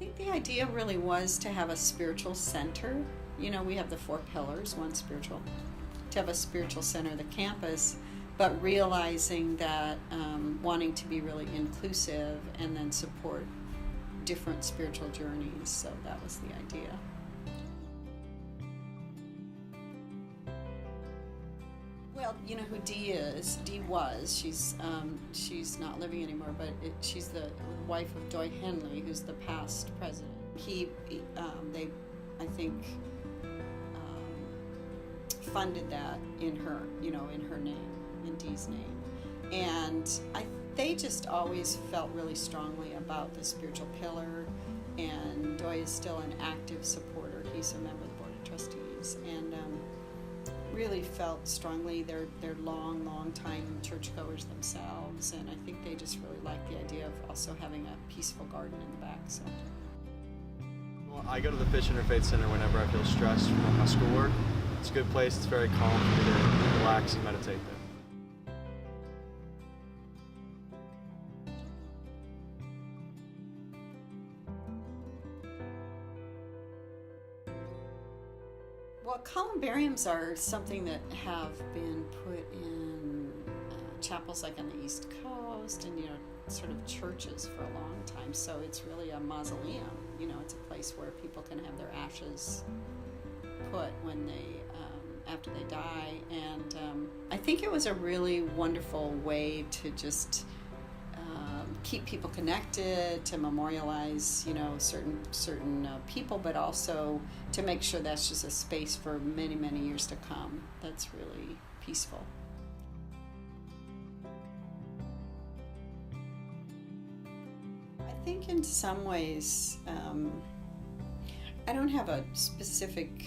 think the idea really was to have a spiritual center. You know, we have the 4 pillars, one spiritual, to have a spiritual center of the campus, but realizing that wanting to be really inclusive and then support different spiritual journeys. So that was the idea. Well, you know who Dee is. Dee was. She's not living anymore, but she's the wife of Doy Henley, who's the past president. They, I think, funded that in her, in her name, in Dee's name, and they just always felt really strongly about the spiritual pillar. And Doy is still an active supporter. He's a member of the board of trustees, and really felt strongly. They're long time churchgoers themselves, and I think they just really like the idea of also having a peaceful garden in the back. So. Well, I go to the Fish Interfaith Center whenever I feel stressed from my schoolwork. It's a good place. It's very calm for me to relax and meditate there. Well, columbariums are something that have been put in chapels like on the East Coast and, sort of churches for a long time. So it's really a mausoleum. It's a place where people can have their ashes put when after they die. And I think it was a really wonderful way to just keep people connected, to memorialize, certain people, but also to make sure that's just a space for many, many years to come. That's really peaceful. I think in some ways, I don't have a specific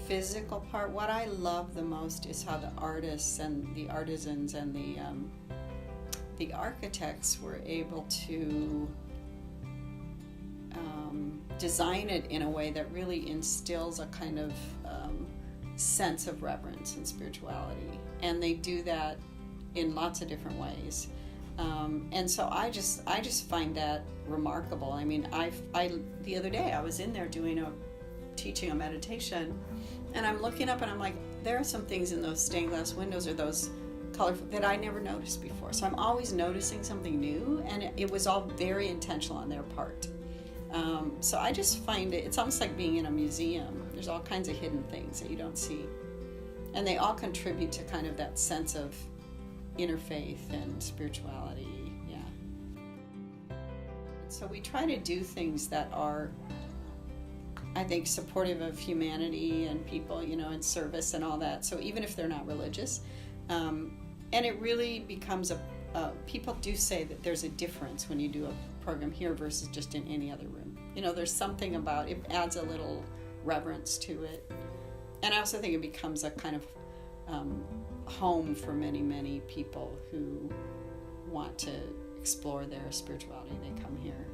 physical part. What I love the most is how the artists and the artisans and the architects were able to design it in a way that really instills a kind of sense of reverence and spirituality. And they do that in lots of different ways. And so I just find that remarkable. I mean, the other day I was in there teaching a meditation, and I'm looking up and I'm like, there are some things in those stained glass windows or those colorful that I never noticed before. So I'm always noticing something new, and it was all very intentional on their part. So I just find it's almost like being in a museum. There's all kinds of hidden things that you don't see, and they all contribute to kind of that sense of interfaith and spirituality. Yeah. So we try to do things that are, I think, supportive of humanity and people, and service and all that. So even if they're not religious, and it really becomes people do say that there's a difference when you do a program here versus just in any other room. There's something about it, adds a little reverence to it. And I also think it becomes a kind of home for many, many people who want to explore their spirituality. They come here.